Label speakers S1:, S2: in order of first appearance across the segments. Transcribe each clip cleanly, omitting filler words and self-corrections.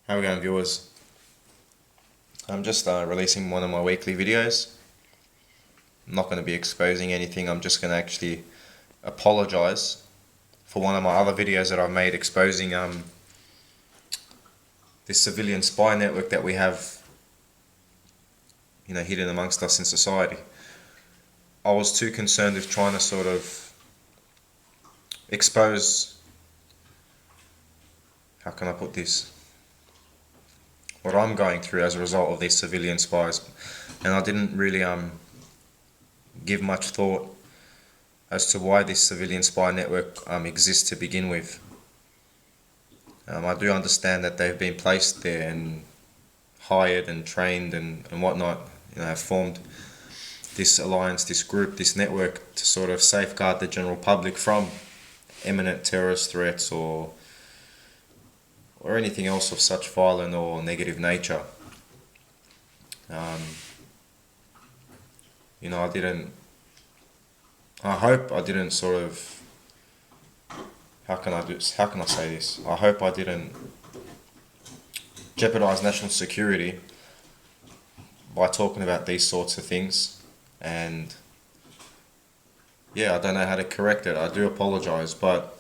S1: How we going, viewers? I'm just releasing one of my weekly videos. I'm not going to be exposing anything. I'm just going to actually apologize for one of my other videos that I've made exposing this civilian spy network that we have, hidden amongst us in society. I was too concerned with trying to sort of expose, how can I put this, what I'm going through as a result of these civilian spies, and I didn't really give much thought as to why this civilian spy network exists to begin with. I do understand that they've been placed there and hired and trained and whatnot, have formed this alliance, this group, this network to sort of safeguard the general public from imminent terrorist threats or anything else of such violent or negative nature. I hope I didn't sort of, how can I say this? I hope I didn't jeopardize national security by talking about these sorts of things. And yeah, I don't know how to correct it. I do apologize, but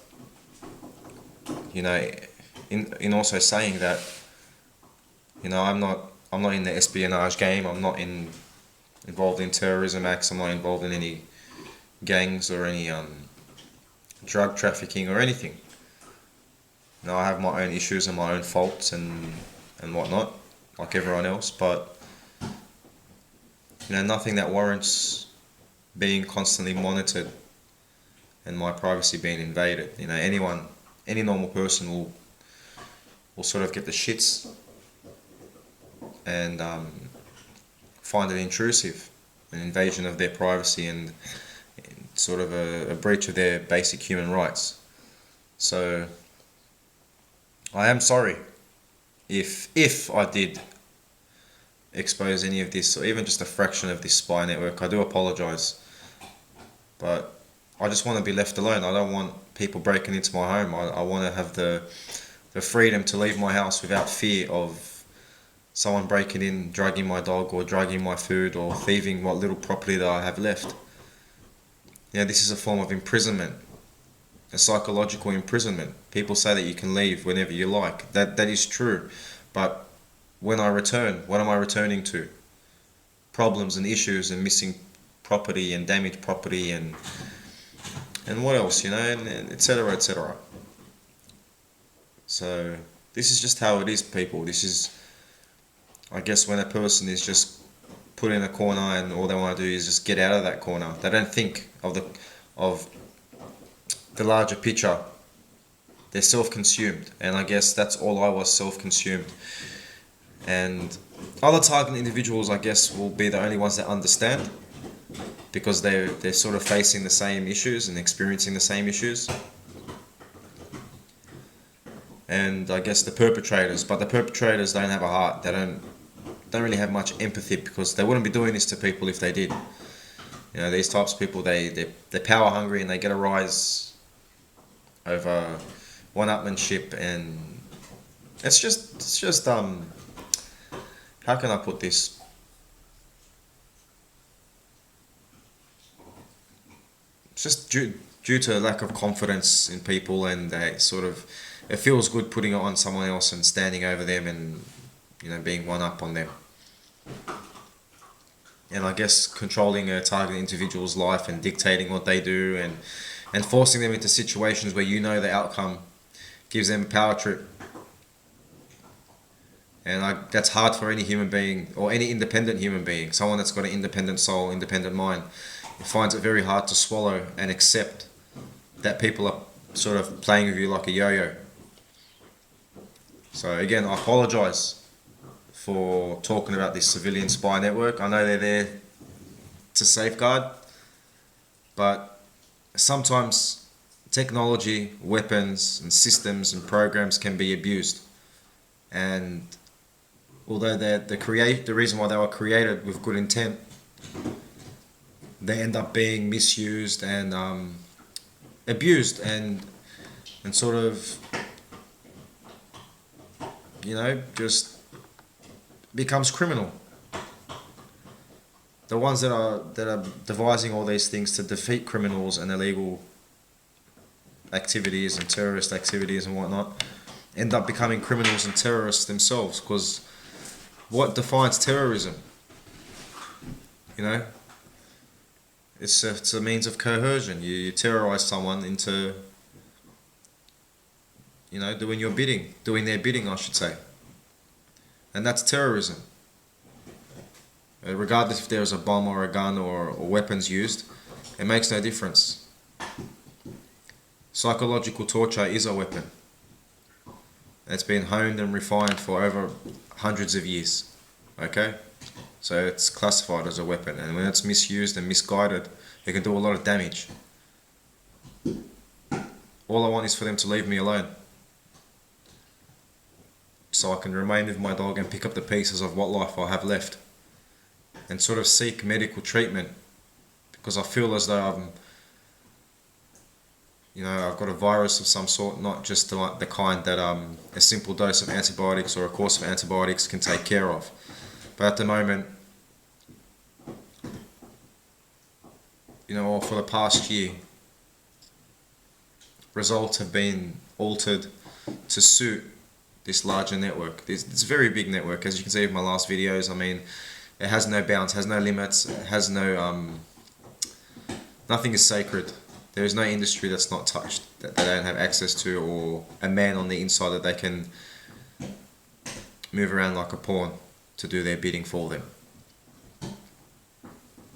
S1: in also saying that, I'm not in the espionage game. I'm not involved in terrorism acts. I'm not involved in any gangs or any drug trafficking or anything. I have my own issues and my own faults and whatnot, like everyone else, but nothing that warrants being constantly monitored and my privacy being invaded. Any normal person will sort of get the shits and find it intrusive, an invasion of their privacy and sort of a breach of their basic human rights. So I am sorry if I did expose any of this or even just a fraction of this spy network. I do apologize, but I just want to be left alone. I don't want people breaking into my home. I want to have the freedom to leave my house without fear of someone breaking in, dragging my dog or dragging my food or thieving what little property that I have left. This is a form of imprisonment, a psychological imprisonment. People say that you can leave whenever you like. That is true, but when I return, what am I returning to? Problems and issues and missing property and damaged property and what else, and etc. etc. So this is just how it is, people. This is, I guess, when a person is just put in a corner and all they want to do is just get out of that corner. They don't think of the larger picture. They're self-consumed, and I guess that's all I was, self-consumed. And other targeted individuals, I guess, will be the only ones that understand, because they're sort of facing the same issues and experiencing the same issues. And I guess the perpetrators don't have a heart. They don't really have much empathy, because they wouldn't be doing this to people if they did. These types of people, they're power hungry and they get a rise over one-upmanship, and it's just how can I put this? It's just due to a lack of confidence in people, and they sort of, it feels good putting it on someone else and standing over them and being one up on them. And I guess controlling a targeted individual's life and dictating what they do and forcing them into situations where the outcome gives them a power trip. And that's hard for any human being or any independent human being, someone that's got an independent soul, independent mind. It finds it very hard to swallow and accept that people are sort of playing with you like a yo-yo. So again, I apologize for talking about this civilian spy network. I know they're there to safeguard, but sometimes technology, weapons and systems and programs can be abused. And although the reason why they were created with good intent, they end up being misused and abused and sort of just becomes criminal. The ones that are devising all these things to defeat criminals and illegal activities and terrorist activities and whatnot end up becoming criminals and terrorists themselves, because what defines terrorism? It's a means of coercion. You terrorize someone into doing their bidding, I should say. And that's terrorism. Regardless if there's a bomb or a gun or weapons used, it makes no difference. Psychological torture is a weapon. It's been honed and refined for over hundreds of years. Okay? So it's classified as a weapon, and when it's misused and misguided, it can do a lot of damage. All I want is for them to leave me alone, so I can remain with my dog and pick up the pieces of what life I have left, and sort of seek medical treatment, because I feel as though I've got a virus of some sort, not just the kind that a simple dose of antibiotics or a course of antibiotics can take care of. But at the moment, or for the past year, results have been altered to suit this larger network. This very big network, as you can see in my last videos. I mean, it has no bounds, has no limits, it has no nothing is sacred. There is no industry that's not touched, that they don't have access to, or a man on the inside that they can move around like a pawn to do their bidding for them.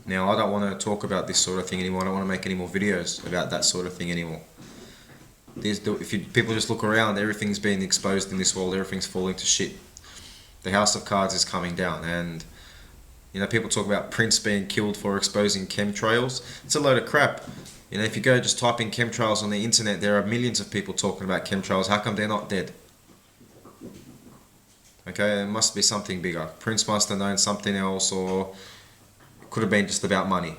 S1: Now, I don't want to talk about this sort of thing anymore. I don't want to make any more videos about that sort of thing anymore. People just look around, everything's being exposed in this world, everything's falling to shit. The house of cards is coming down, and people talk about Prince being killed for exposing chemtrails. It's a load of crap. If you go just type in chemtrails on the internet, there are millions of people talking about chemtrails. How come they're not dead? Okay, it must be something bigger. Prince must have known something else, or it could have been just about money,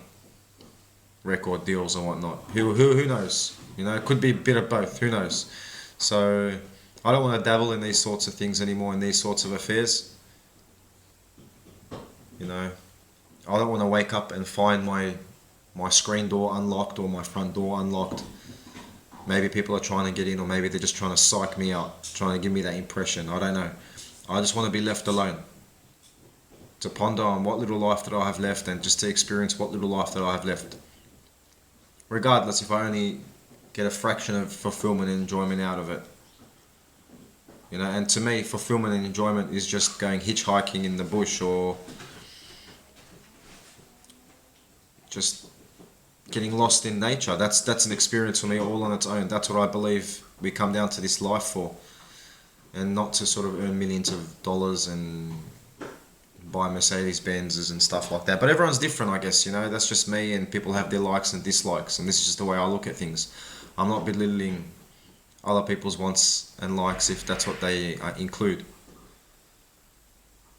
S1: record deals and whatnot. Who knows? It could be a bit of both. Who knows? So I don't want to dabble in these sorts of things anymore, in these sorts of affairs. I don't want to wake up and find my screen door unlocked or my front door unlocked. Maybe people are trying to get in, or maybe they're just trying to psych me out, trying to give me that impression. I don't know. I just want to be left alone, to ponder on what little life that I have left, and just to experience what little life that I have left. Regardless if I only get a fraction of fulfillment and enjoyment out of it. And to me, fulfillment and enjoyment is just going hitchhiking in the bush, or just getting lost in nature. That's an experience for me all on its own. That's what I believe we come down to this life for, and not to sort of earn millions of dollars and buy Mercedes Benzes and stuff like that. But everyone's different, I guess. That's just me, and people have their likes and dislikes, and this is just the way I look at things. I'm not belittling other people's wants and likes if that's what they include.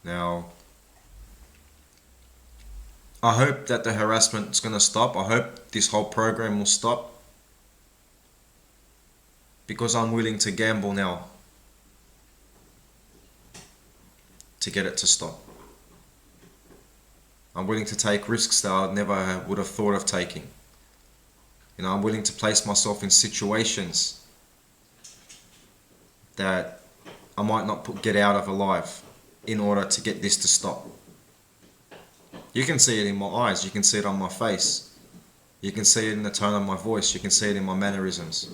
S1: Now, I hope that the harassment is going to stop. I hope this whole program will stop, because I'm willing to gamble now to get it to stop. I'm willing to take risks that I never would have thought of taking. I'm willing to place myself in situations that I might not get out of alive in order to get this to stop. You can see it in my eyes, you can see it on my face, you can see it in the tone of my voice, you can see it in my mannerisms.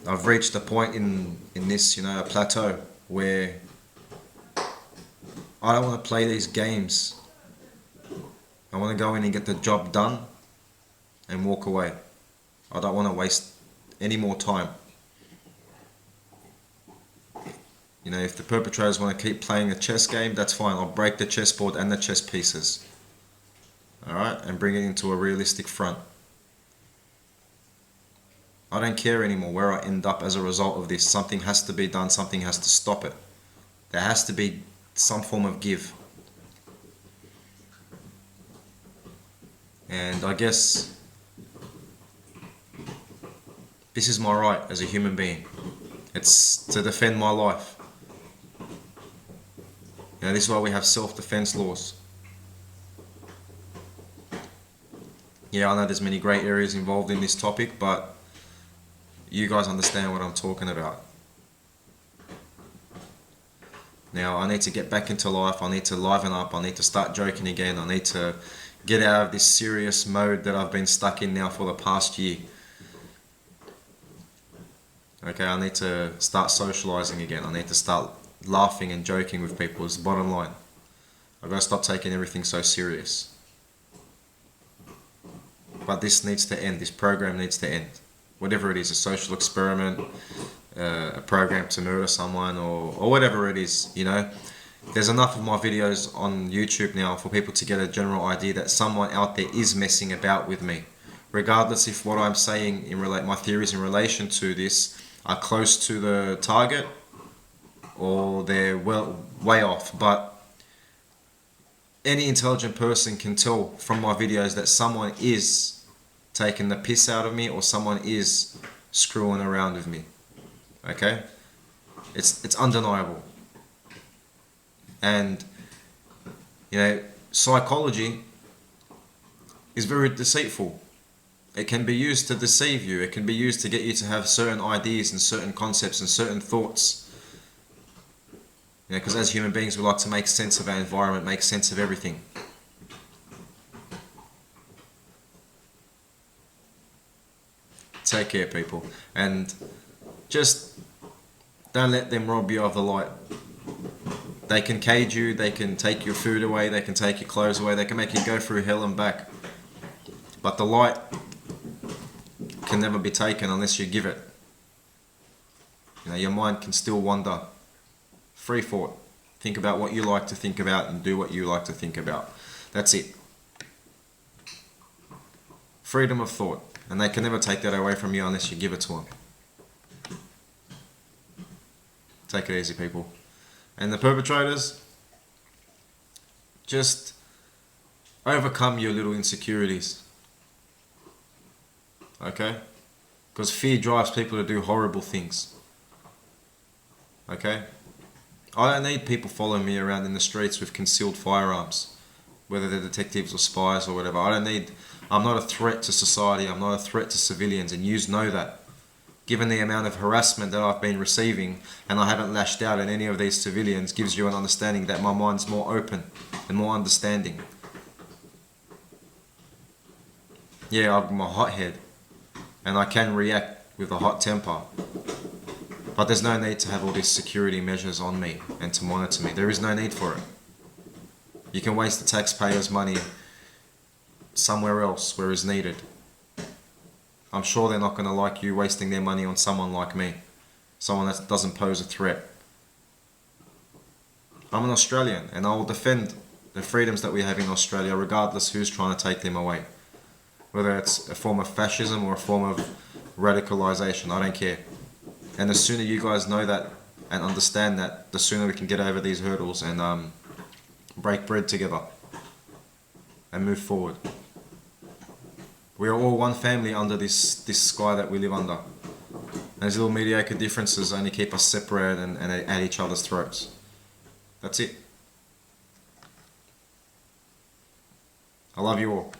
S1: I've reached a point in this, a plateau where I don't want to play these games. I want to go in and get the job done and walk away. I don't want to waste any more time. If the perpetrators want to keep playing a chess game, that's fine. I'll break the chessboard and the chess pieces. Alright? And bring it into a realistic front. I don't care anymore where I end up as a result of this. Something has to be done. Something has to stop it. There has to be some form of give. And I guess this is my right as a human being. It's to defend my life. Now this is why we have self-defense laws. Yeah, I know there's many grey areas involved in this topic, but you guys understand what I'm talking about. Now I need to get back into life, I need to liven up, I need to start joking again, I need to get out of this serious mode that I've been stuck in now for the past year. Okay, I need to start socialising again, I need to start laughing and joking with people, is the bottom line. I've got to stop taking everything so serious. But this needs to end, this program needs to end. Whatever it is, a social experiment, a program to murder someone, or whatever it is, you know. There's enough of my videos on YouTube now for people to get a general idea that someone out there is messing about with me. Regardless if what I'm saying, my theories in relation to this are close to the target or they're way off, but any intelligent person can tell from my videos that someone is taking the piss out of me or someone is screwing around with me. Okay? It's undeniable. And you know, psychology is very deceitful. It can be used to deceive you. It can be used to get you to have certain ideas and certain concepts and certain thoughts. You know, because as human beings we like to make sense of our environment, make sense of everything. Take care, people, and just don't let them rob you of the light. They can cage you, they can take your food away, they can take your clothes away, they can make you go through hell and back. But the light can never be taken unless you give it. You know, your mind can still wander. Free thought. Think about what you like to think about and do what you like to think about. That's it. Freedom of thought. And they can never take that away from you unless you give it to them. Take it easy, people. And the perpetrators, just overcome your little insecurities. Okay? Because fear drives people to do horrible things. Okay? I don't need people following me around in the streets with concealed firearms, whether they're detectives or spies or whatever. I'm not a threat to society, I'm not a threat to civilians, and yous know that. Given the amount of harassment that I've been receiving, and I haven't lashed out at any of these civilians, gives you an understanding that my mind's more open and more understanding. Yeah, I'm a hothead, and I can react with a hot temper. But there's no need to have all these security measures on me and to monitor me. There is no need for it. You can waste the taxpayers' money somewhere else where it's needed. I'm sure they're not going to like you wasting their money on someone like me. Someone that doesn't pose a threat. I'm an Australian and I will defend the freedoms that we have in Australia regardless who's trying to take them away. Whether it's a form of fascism or a form of radicalisation, I don't care. And the sooner you guys know that and understand that, the sooner we can get over these hurdles and break bread together and move forward. We are all one family under this sky that we live under. And these little mediocre differences only keep us separated and at each other's throats. That's it. I love you all.